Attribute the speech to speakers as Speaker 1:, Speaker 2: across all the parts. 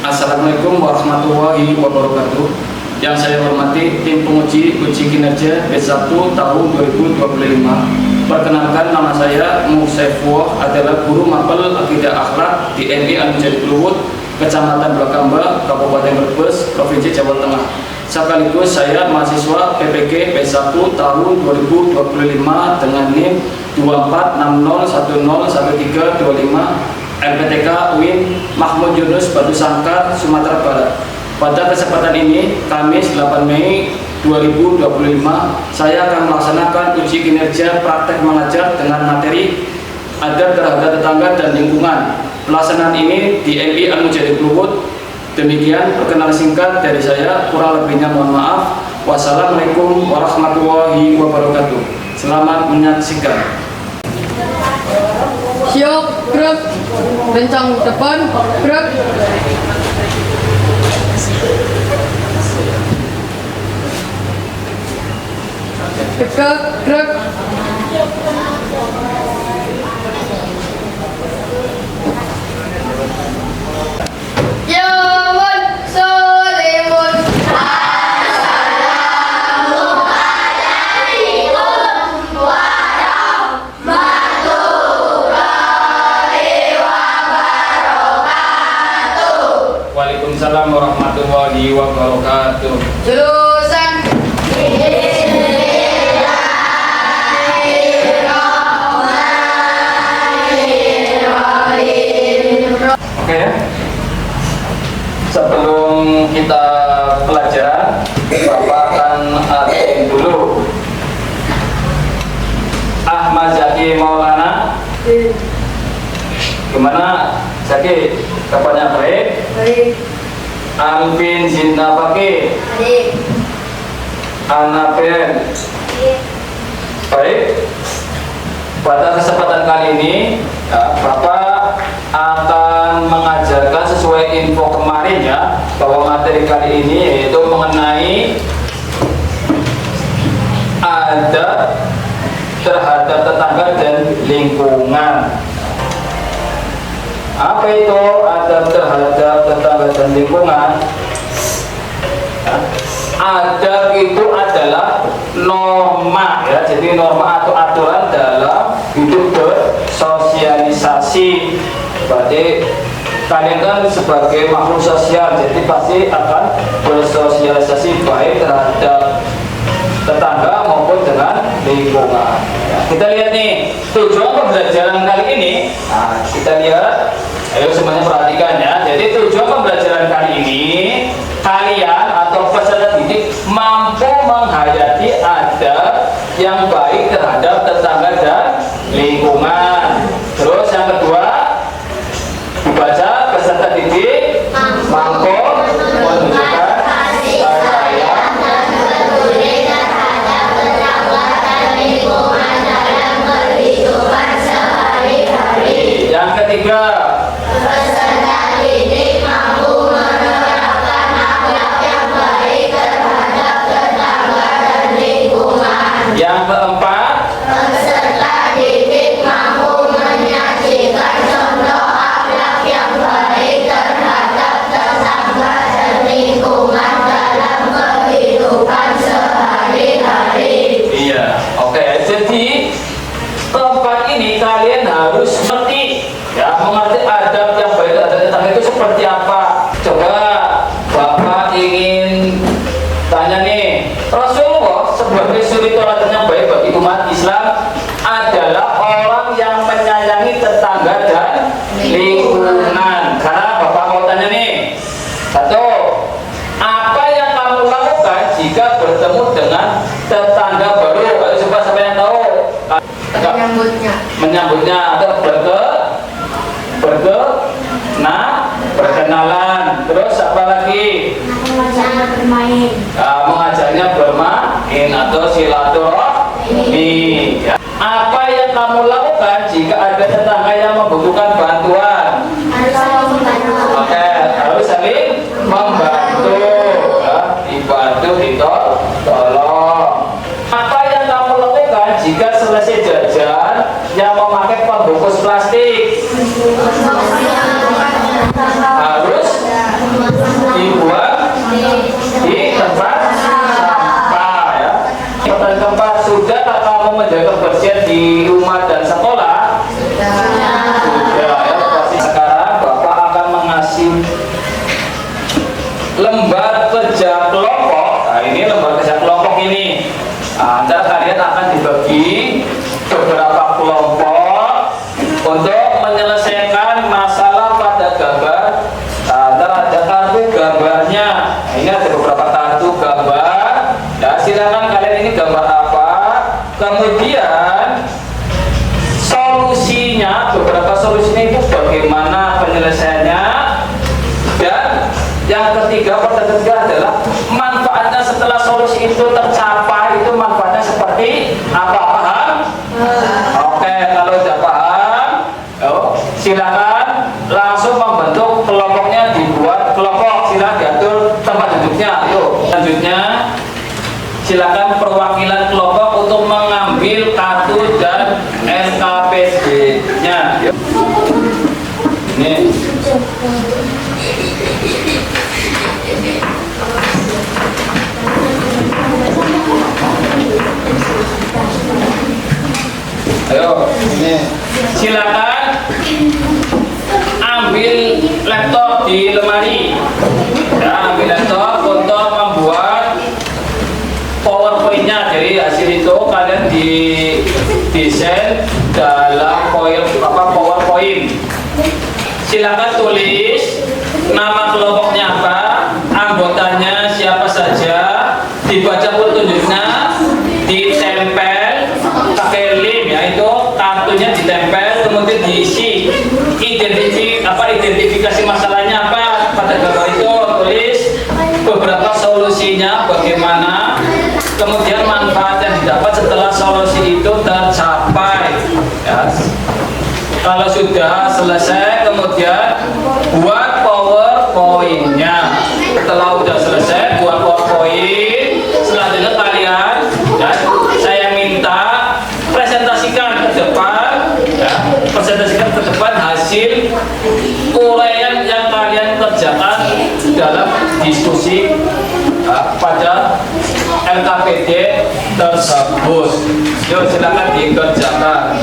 Speaker 1: Assalamualaikum warahmatullahi wabarakatuh. Yang saya hormati tim penguji uji kinerja B1 tahun 2025. Perkenalkan, nama saya Musefwo, adalah guru mapel akidah akhlak di MI Al-Mujahid Luwut, Kecamatan Blakamba, Kabupaten Brebes, Provinsi Jawa Tengah. Sekaligus saya mahasiswa PPG B1 tahun 2025 dengan NIM 2460101325 LPTK UIN Mahmud Yunus Batu Sangkar, Sumatera Barat. Pada kesempatan ini, Kamis 8 Mei 2025, saya akan melaksanakan uji kinerja praktek mengajar dengan materi adab terhadap tetangga dan lingkungan. Pelaksanaan ini di MI Al-Mujahid Luwut. Demikian perkenalan singkat dari saya, kurang lebihnya mohon maaf. Wassalamualaikum warahmatullahi wabarakatuh. Selamat menyaksikan.
Speaker 2: Siap, gerak. Kencang depan, gerak. Tegak, gerak. Yawan Solimun.
Speaker 1: Waalaikumsalam warahmatullahi wabarakatuh.
Speaker 2: Jurusan
Speaker 1: Oke ya. Sebelum kita belajar, Bapak akan atin dulu. Ahmad Zaki Maulana. Gimana Zaki? Kabarnya baik?
Speaker 2: baik.
Speaker 1: Alvin Zinafaki.
Speaker 2: Baik.
Speaker 1: Anaben. Baik. Pada kesempatan kali ini, ya, Bapak akan mengajarkan sesuai info kemarin ya, bahwa materi kali ini yaitu mengenai adab terhadap tetangga dan lingkungan. Apa itu adab terhadap tetangga dan lingkungan? Ya. Adab itu adalah norma ya, jadi norma atau aturan dalam hidup bersosialisasi. Berarti kalian kan sebagai makhluk sosial, jadi pasti akan bersosialisasi baik terhadap tetangga maupun dengan lingkungan. Ya, kita lihat nih tujuan pembelajaran kali ini. Nah, kita lihat, ayo semuanya perhatikan ya. Jadi tujuan pembelajaran kali ini, kalian atau peserta didik mampu menghayati adab yang baik terhadap tetangga dan lingkungan. Terus yang kedua, dibaca peserta didik mampu menunjukkan kasih sayang dan peduli terhadap tetangga dan lingkungan dalam kehidupan sehari-hari. Yang ketiga, peserta didik mampu menerapkan akhlak yang baik terhadap tetangga dan lingkungan. Yang keempat, peserta didik mampu menyajikan contoh akhlak yang baik terhadap tetangga dan lingkungan dalam kehidupan sehari-hari. Iya, oke. Jadi keempat ini kalian harus mengerti ya, mengerti adab yang baik terhadap tetangga itu seperti apa. Coba Bapak ingin tanya nih, Rasulullah sebagai suri teladan yang baik bagi umat Islam adalah orang yang menyayangi tetangga dan lingkungan. Karena Bapak mau tanya nih, satu, apa yang kamu lakukan jika bertemu dengan tetangga baru? Ayo coba siapa yang tahu? Menyambutnya atau berkenalan. Terus apa lagi?
Speaker 2: Mengajarnya bermain.
Speaker 1: Mengajarnya bermain. atau silaturahmi. Ya. Apa yang kamu lakukan jika ada tetangga yang membutuhkan bantuan? Oke, harus saling membantu, ya. Dibantu, ditolong. Apa yang kamu lakukan jika selesai jajan yang memakai pembungkus plastik? Harus dibuang di tempat sampah, ya. Pertanyaan keempat, sudahkah kamu menjaga kebersihan di rumah dan sekolah? Sudah, ya. Sekarang Bapak akan mengasih lembar kerja kelompok. Nah, ini lembar kerja kelompok ini. Nah, antara kalian akan dibagi beberapa kelompok untuk menyelesaikan masalah pada gambar. Antara ada kartu gambarnya. Nah, ini ada beberapa kartu gambar. Nah, silakan kalian ini gambar apa. Kemudian solusinya, beberapa solusinya itu bagaimana penyelesaiannya. Dan yang ketiga, pertanyaan ketiga adalah manfaatnya setelah solusi itu tercapai, itu manfaatnya seperti apa, paham? Oke, kalau sudah paham, silakan langsung membentuk kelompoknya, dibuat kelompok, silakan diatur tempat duduknya. Yuk, selanjutnya silakan perwakilan kelompok untuk mengambil kartu dan NKPD-nya. Ini. Ayo, ini. Silakan ambil laptop di lemari. Ya, ambil laptop untuk membuat PowerPoint-nya. Jadi hasil itu kalian di desain dalam PowerPoint. Silakan tulis nama kelompoknya apa, anggotanya siapa saja, dibaca petunjuknya, ditempel pakai lem, yaitu kartunya ditempel, kemudian diisi identifikasi masalahnya apa pada gambar itu, tulis beberapa solusinya bagaimana, kemudian manfaat yang didapat setelah solusi itu tercapai. Ya. Kalau sudah selesai, kemudian buat PowerPoint-nya. Setelah sudah selesai buat PowerPoint, selanjutnya kalian, ya, saya minta presentasikan ke depan, ya, presentasikan ke depan hasil uraian yang kalian kerjakan dalam diskusi, ya, pada LKPD tersebut. Yuk, silakan dikerjakan.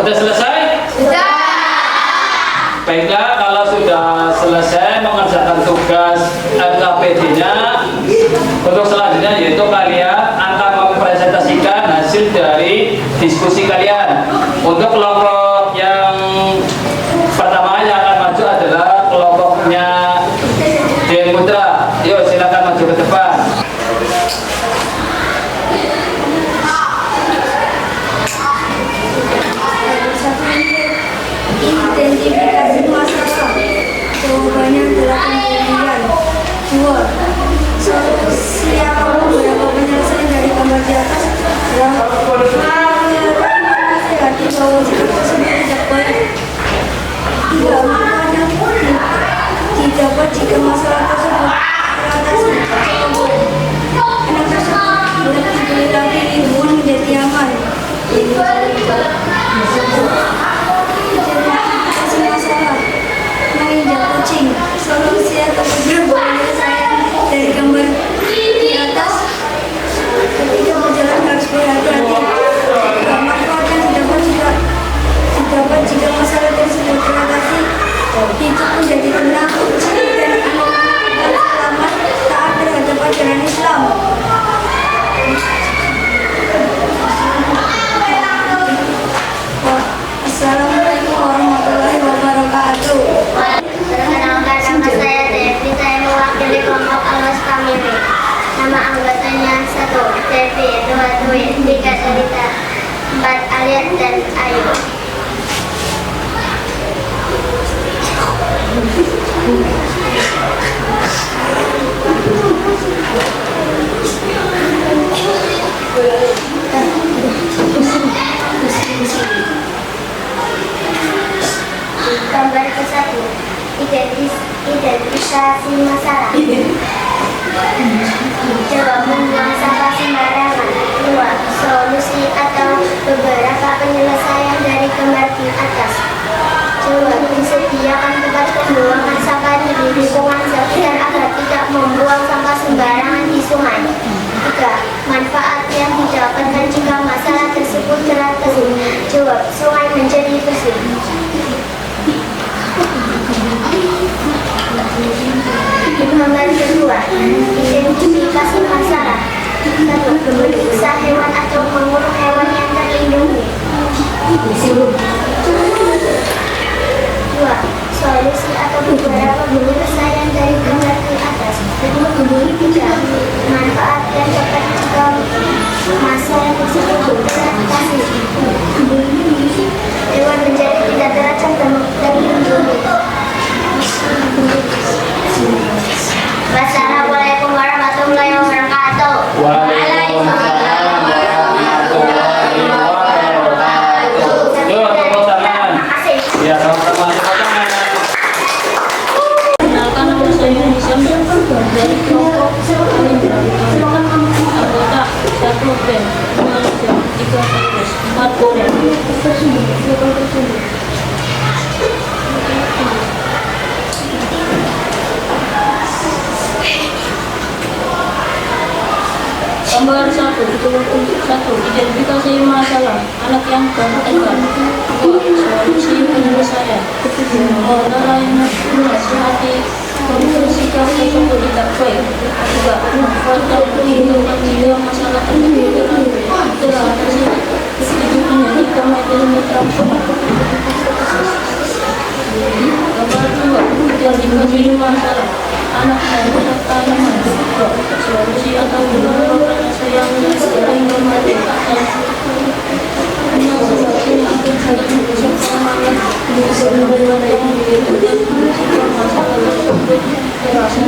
Speaker 1: Sudah selesai?
Speaker 2: Sudah.
Speaker 1: Baiklah, kalau sudah selesai mengerjakan tugas LKPD-nya, untuk selanjutnya yaitu kalian akan mempresentasikan hasil dari diskusi kalian. Untuk kelompok yang pertama yang akan maju adalah kelompoknya Dian Putra. Yuk silakan maju ke depan.
Speaker 3: Identifikasi masalah. Jawabannya adalah kemudian. 2. Solusi atau beberapa penyelesaian dari gambar di atas adalah mengerti bahwa sikap tersebut tidak baik. 3. Maknanya didapat jika masalah tersebut teratasi. Anak tersebut boleh lagi lingkungan menjadi aman. Identifikasi masalah. Menginjak kucing. Solusi atau beberapa penyelesaian dari gambar di atas. Ketika berjalan harus berhati-hati. Manfaatnya didapat jika masalah tersebut teratasi. Hidup menjadi tenang, kucing dan anak-anak selamat taat terhadap ajaran Islam. Assalamualaikum warahmatullahi wabarakatuh.
Speaker 4: Perkenalkan, nama saya Devi. Saya mewakili kelompok Alas Kamiri. Nama anggotanya 1 Devi, 2 Dwi, 3 Sarita, 4 Aliat dan Ayu. Gambar ke-1, identifikasi masalah. Jawab, membuang sampah sembarangan. 2. Solusi atau beberapa penyelesaian dari gambar di atas. Jawab, disediakan tempat pembuangan sampah di lingkungan sekitar agar tidak membuang sampah sembarangan di sungai. 3. Manfaat yang didapatkan jika masalah tersebut teratasi. Jawab, sungai menjadi bersih. Gambar kedua, identifikasi masalah. 1. Memeriksa hewan atau mengurung hewan yang terlindungi. 2. Solusi atau beberapa penyelesaian dari gambar di atas. 3. Manfaat yang dapat jika masalah tersebut teratasi. Hewan menjadi tidak terancam dan terlindungi. Wassalamualaikum warahmatullahi wabarakatuh.
Speaker 1: Waalaikumsalam warahmatullahi wabarakatuh. Yuk tepuk tangan. Ya, sama-sama tepuk tangan.
Speaker 2: Perkenalkan, nama saya Hisham dari kelompok Alindra. Anggota 1 Ben, 2 Lisa, 3 Terus, 4 Boren. Gambar 1, identifikasi masalah. Anak yang bertekan. 2. Solusi penyelesaian. Antara yang menasihati sikap tersebut tidak baik. 3. Manfaat yang didapat jika masalah tersebut teratasi. Hidup menjadi kematian terampung. Gambar 2, identifikasi masalah. Anak yang bertanaman. 2. Solusi atau beberapa penyelesaian dari gambar di atas. Penyelesaian akan saling bersepakat bisa membuat yang dibutuhkan jika masalah tersebut terasa.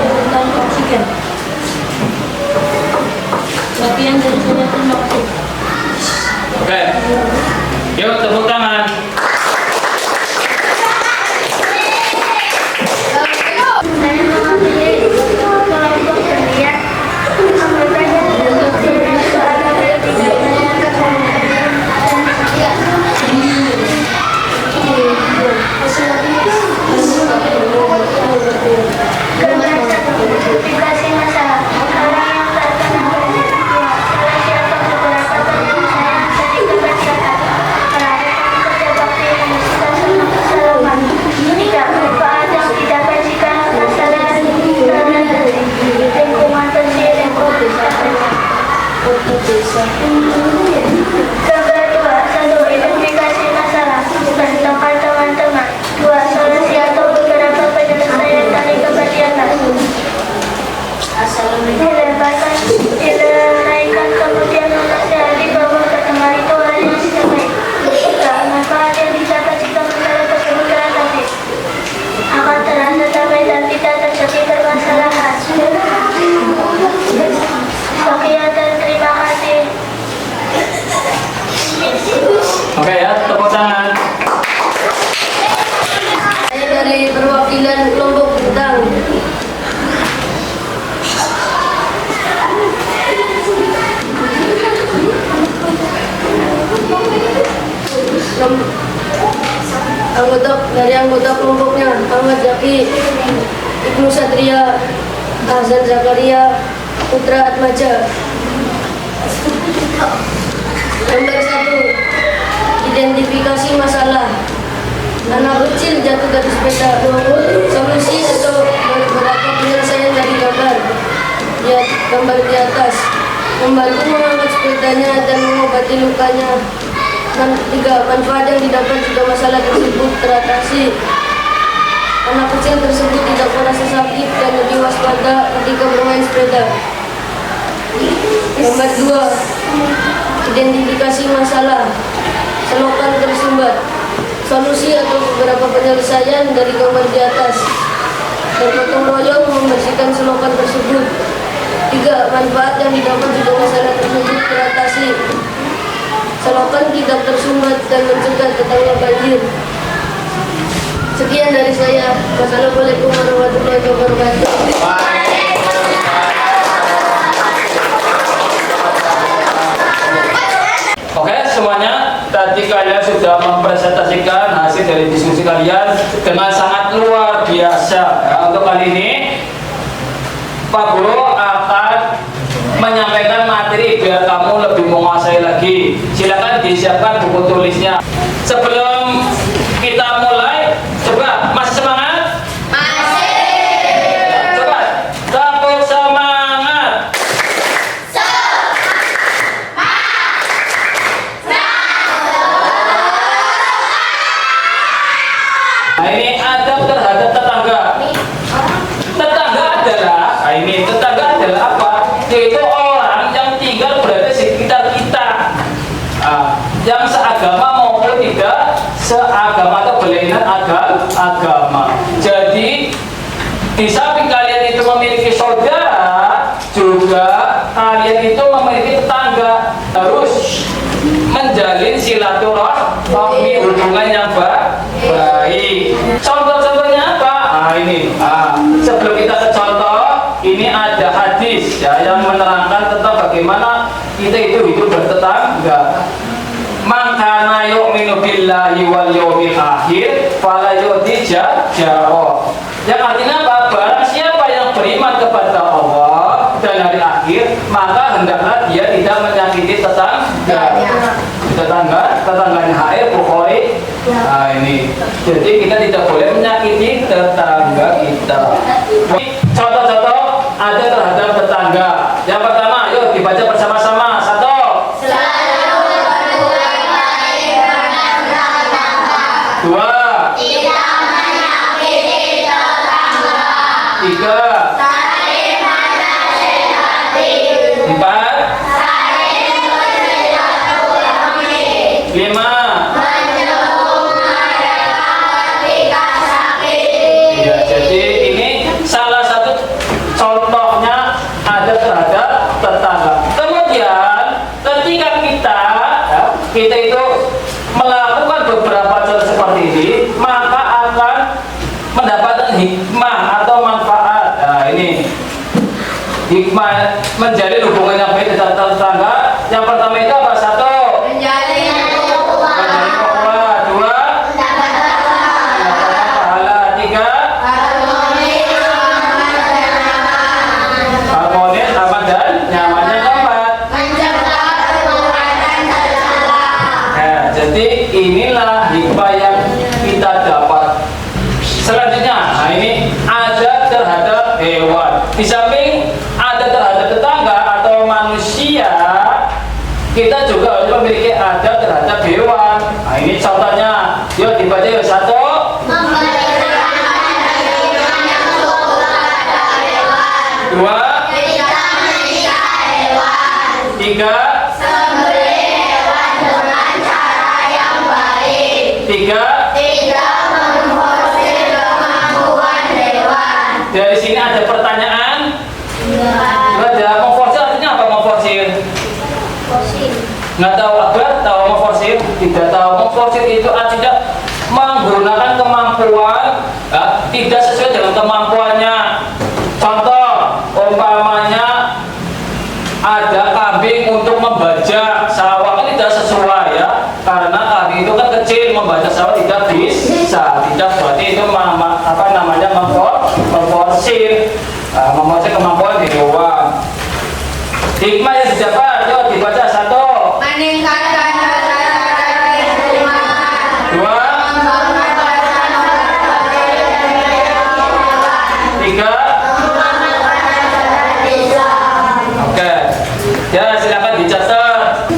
Speaker 2: Tentang oksigen. Sekian dari saya, terima kasih.
Speaker 1: Oke. Yuk tepuk tangan.
Speaker 4: Saya mewakili kelompok berlian. Anggotanya
Speaker 2: Dari anggota kelompoknya Ahmad Zaki, Ibnu Satria, Hasan Zakaria, Putra Atmaja. Nomor 1, identifikasi masalah. Anak kecil jatuh dari sepeda. Solusi atau beberapa penyelesaian dari gambar. Ya, gambar di atas. Membantu mengangkat sepedanya dan mengobati lukanya. 3. Manfaat yang didapat jika masalah tersebut teratasi. Anak kecil tersebut tidak merasa sakit dan lebih waspada ketika bermain sepeda. Nomor 2, identifikasi masalah. Selokan tersumbat. Solusi atau beberapa penyelesaian dari gambar di atas. Bergotong royong membersihkan selokan tersebut. 3. Manfaat yang didapat jika masalah tersebut teratasi. Selokan tidak tersumbat dan mencegah datangnya banjir. Sekian dari saya. Wassalamualaikum warahmatullahi wabarakatuh.
Speaker 1: Oke, semuanya tadi kalian sudah mempresentasikan hasil dari diskusi kalian dengan sangat luar biasa. Ya, untuk kali ini Pak Guru akan menyampaikan materi biar kamu lebih menguasai lagi. Silakan disiapkan buku tulisnya. Sebelum kita mulai, coba masih semangat? Masih. Coba tepuk semangat. Nah, ini adab terhadap tetangga. Tetangga adalah, tetangga adalah apa? Yaitu orang yang tinggal berada di sekitar kita, yang seagama maupun tidak seagama atau berlainan agama. Jadi di samping kalian itu memiliki saudara, juga kalian itu memiliki tetangga. Harus menjalin silaturahmi, hubungan yang baik. Contoh-contohnya apa? Sebelum kita ke contoh, ini ada hadis ya, yang menerangkan tentang bagaimana kita itu hidup bertetangga. Man kana yu'minu billahi wal yawmil akhir fala yu'ti jaro. Yang artinya apa? Barang siapa yang beriman kepada Allah dan hari akhir, maka hendaklah dia tidak menyakiti tetangganya Hair Bukhari. Nah, ini. Jadi kita tidak boleh menyakiti tetangga kita. Contoh-contoh ada terhadap tetangga. Yang pertama, yuk dibaca bersama-sama. 1.
Speaker 4: Selalu berbuat baik kepada tetangga.
Speaker 1: 2.
Speaker 4: Tidak menyakiti tetangga.
Speaker 1: 3.
Speaker 4: Saling menasihati.
Speaker 1: 4.
Speaker 4: Saling bersilaturahmi.
Speaker 1: 5.
Speaker 4: Mendukung mereka ketika sakit.
Speaker 1: Ya, jadi ini salah satu contohnya ada terhadap tetangga. Kemudian ketika kita itu melakukan beberapa contoh seperti ini, maka akan mendapatkan hikmah atau manfaat. Nah, ini hikmah menjalin hubungan yang baik dengan tetangga. Yang pertama itu apa? 1.
Speaker 4: Menjalin hubungan.
Speaker 1: Menjalin ukhuwah. 2.
Speaker 4: Mendapat
Speaker 1: Pahala. 3. Harmonis, aman dan nyaman. Yang keempat, nah, jadi inilah hikmah yang kita dapat. Selanjutnya, nah ini ada terhadap hewan. Di samping ada terhadap tetangga atau manusia, kita juga harus memiliki ada terhadap hewan. Nah, ini contohnya. Yuk dibaca yuk. 1.
Speaker 4: memberikan hewan yang suka pada hewan.
Speaker 1: 2.
Speaker 4: Tidak menyiksa hewan.
Speaker 1: 3.
Speaker 4: Sembelih hewan dengan cara yang baik.
Speaker 1: 3.
Speaker 4: Tidak memforsir kemampuan hewan.
Speaker 1: Dari sini ada pertanyaan. Ada memforsir artinya apa? Memforsir? Nggak tahu apa? Tahu memforsir? Tidak tahu. Memforsir itu artinya menggunakan kemampuan tidak sesuai dengan kemampuannya. Contoh, umpamanya ada kambing untuk membajak sawah, kan tidak sesuai ya, karena kambing itu kan kecil, membajak sawah tidak bisa, tidak tafsir, membaca kemampuan hewan. Hikmah yang didapat, yuk dibaca 1.
Speaker 3: Meningkatkan
Speaker 1: Dua, 3. Oke. Ya, silakan dicatat.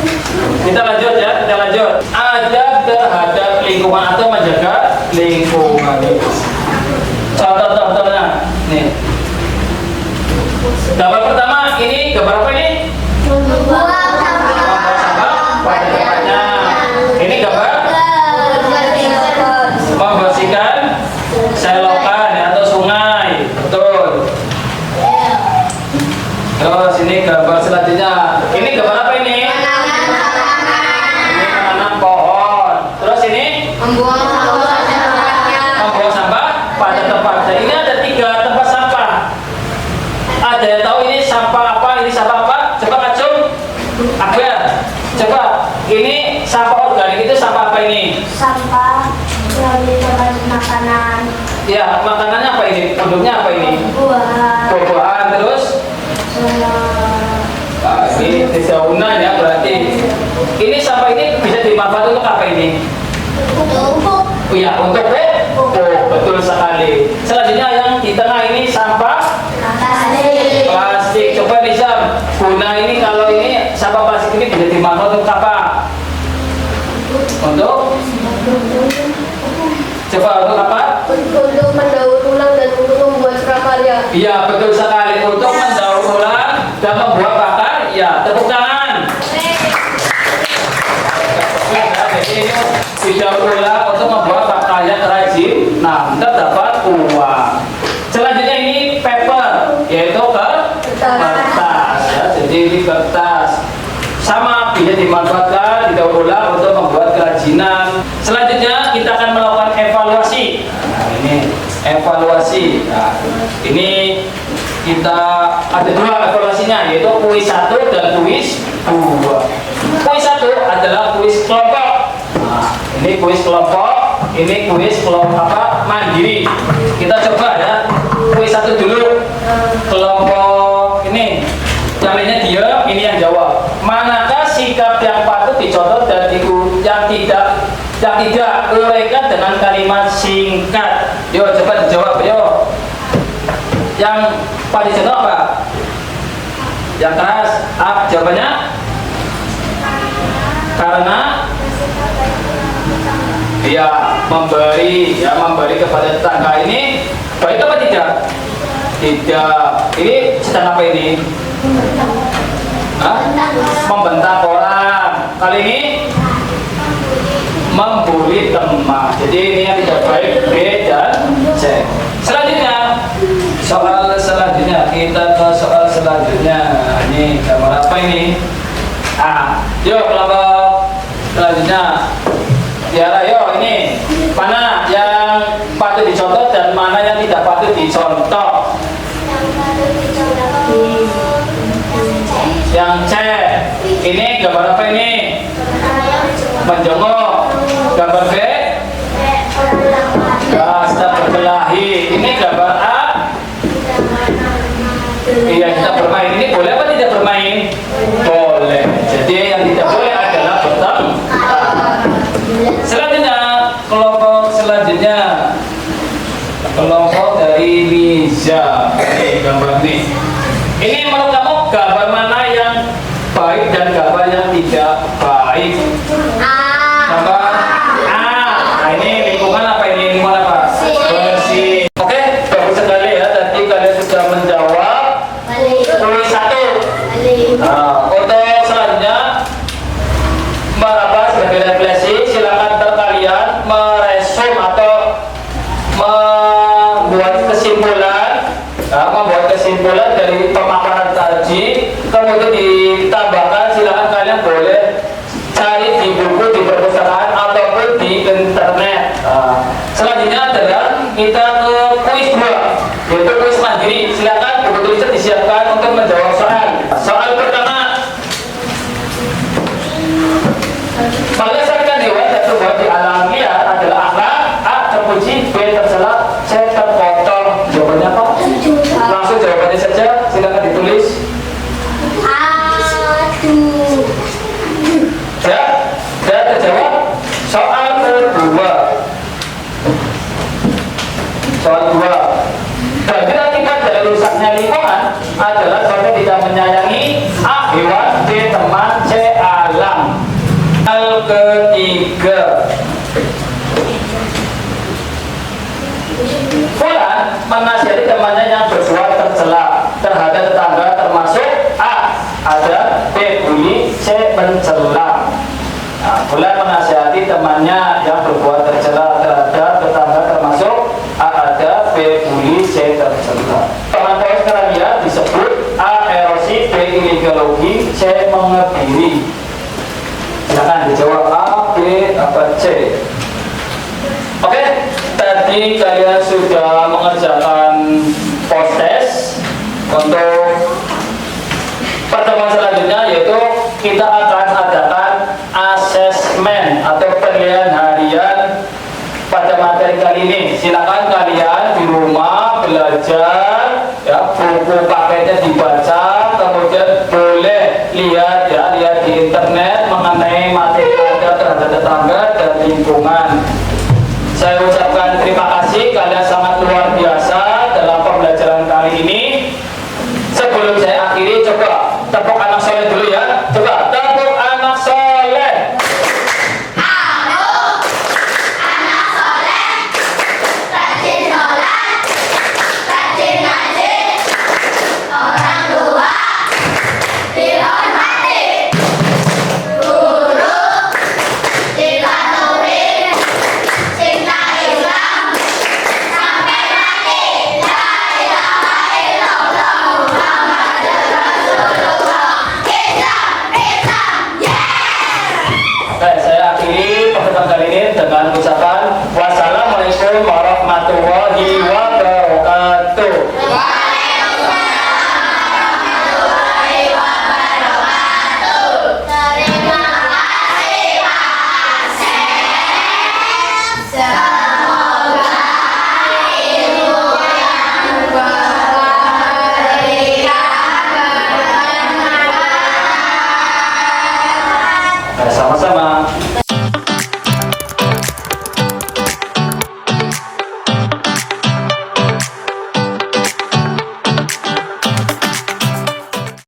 Speaker 1: Kita lanjut ya, kita lanjut. Adab terhadap lingkungan atau menjaga lingkungan. Contoh-contohnya, nih. Gambar pertama ini, gambar apa ini? Membuang sampah pada tempatnya. Ini gambar membersihkan selokan ya, atau sungai. Betul. Terus ini gambar selanjutnya. Ini gambar apa ini? Ini menanam pohon. Terus ini
Speaker 3: membuang
Speaker 1: membuang sampah pada tempatnya. Ini ada 3 tempat sampah. Ada yang tahu ini sampah apa? Ini sampah apa? Coba kacung. Akbar. Coba. Ini sampah organik itu sampah apa ini?
Speaker 4: Sampah yang ditempat makanan,
Speaker 1: Ya, makanannya apa ini? Produknya apa ini?
Speaker 4: buah,
Speaker 1: Buah-buahan. Terus ini dedaunan ya berarti. Ini sampah ini bisa dimanfaatkan untuk apa ini?
Speaker 4: pupuk,
Speaker 1: Iya, untuk pupuk. Betul sekali. Selanjutnya yang di tengah ini sampah
Speaker 4: plastik,
Speaker 1: plastik. Coba bisa guna ini, kalau ini sampah plastik ini bisa dimanfaatkan untuk apa? Untuk coba untuk apa?
Speaker 2: Untuk mendaur ulang dan untuk membuat prakarya.
Speaker 1: Iya, betul sekali. Untuk mendaur ulang dan membuat bakar. Ya, tepuk tangan. Jadi ini didaur ulang untuk membuat pakaian rajin. Nah, kita dapat uang. Selanjutnya ini paper, yaitu kertas. Ya, jadi ini kertas. Sama bisa dimanfaatkan, didaur ulang untuk membuat kerajinan. Selanjutnya kita akan melakukan evaluasi. Nah, ini evaluasi. Nah, ini kita ada 2 evaluasinya, yaitu kuis 1 dan kuis 2. Kuis 1 adalah kuis kelompok. Nah, ini kuis kelompok, ini kuis kelompok apa? Mandiri. Kita coba ya. Kuis 1 dulu. Kelompok ini. Yang lainnya diam, ini yang jawab. Manakah sikap yang patut dicontoh dan yang tidak uraikan dengan kalimat singkat? Yuk coba dijawab, yuk. Yang patut dicontoh apa? Yang keras. Jawabannya? Karena dia memberi kepada tetangga ini baik apa tidak? Tidak. Ini sedang apa ini? Membentak orang. Kali ini membuli teman. Jadi ini yang tidak baik, B dan C. Selanjutnya, soal selanjutnya kita ke soal selanjutnya. Ini gambar apa ini? Yuk kelompok selanjutnya. Ya, ayo ini mana yang patut dicontoh dan mana yang tidak patut dicontoh? Yang C. Ini gambar apa ini? Menjenguk. Gambar B? Sedang berkelahi. Ini gambar A? Iya, kita bermain. Ini boleh apa tidak bermain? Boleh. Jadi yang tidak boleh adalah bertengkar. Selanjutnya, kelompok selanjutnya. Kelompok dari Liza. Ini gambar ini. Ini menurut kamu gambar mana yang baik dan gambar yang tidak baik? Gambar A. Nah, ini lingkungan apa ini? Lingkungan apa? Bersih. Oke, bagus sekali ya. Tadi kalian sudah menjawab. Kuis 1. Nah, untuk selanjutnya, Mbak Abah sebagai refleksi, silakan kalian meresum atau membuat kesimpulan dari pemaparan tadi, kemudian ditambahkan. Silakan kalian boleh cari di buku, di perpustakaan ataupun di internet. Selanjutnya adalah kita ke kuis 2, yaitu kuis mandiri. Silakan buku tulisan disiapkan untuk menjawab soal. Soal pertama, berdasarkan hewan dan tumbuhan di alam liar adalah akhlak. A. Terpuji, B. Tercela, C. Terpotong. Jawabannya apa? jawabannya saja, silakan ditulis.
Speaker 4: Aduh.
Speaker 1: Ya, sudah terjawab. Soal kedua. Soal kedua. Berarti akibat dari rusaknya lingkungan adalah sebabnya tidak menyayangi A. Hewan, B. Teman, C. Alam. Hal ketiga. Fulan menasihati temannya yang berbuat tercela terhadap tetangga termasuk A. Ada, B. Bully, C. Mencela. Nah, Fulan menasihati temannya yang berbuat tercela terhadap tetangga termasuk A. Ada, B. Bully, C. Tercela. Teman poin kalian disebut A. Erosi, B. Ilegali, C. Mengebiri. Silakan dijawab A, B, apa C. Oke, tadi kalian sudah mengerjakan post test. Untuk pertemuan selanjutnya yaitu kita akan adakan asesmen atau penilaian harian pada materi kali ini. Silakan kalian di rumah belajar, ya, buku paketnya dibaca, kemudian boleh lihat di internet mengenai materi Anda terhadap tetangga dan lingkungan. Saya ucapkan terima kasih, kalian sangat luar biasa dalam pembelajaran kali ini. Sebelum saya akhiri, coba tepuk anak soleh dulu ya. Coba tepuk anak soleh.
Speaker 3: Anak soleh, rajin sholat, rajin ngaji, orang tua dihormati, guru dilatuhi, cinta Islam sampai mati. La ilaha illallah Muhammadur Rasulullah. Islam, yeah!
Speaker 1: Oke, saya akhiri pertemuan kali ini dengan ucapan wassalamualaikum warahmatullahi wabarakatuh.
Speaker 3: Terima kasih Pak Asep. Semoga ilmu yang berikan bermanfaat.
Speaker 1: Sama-sama.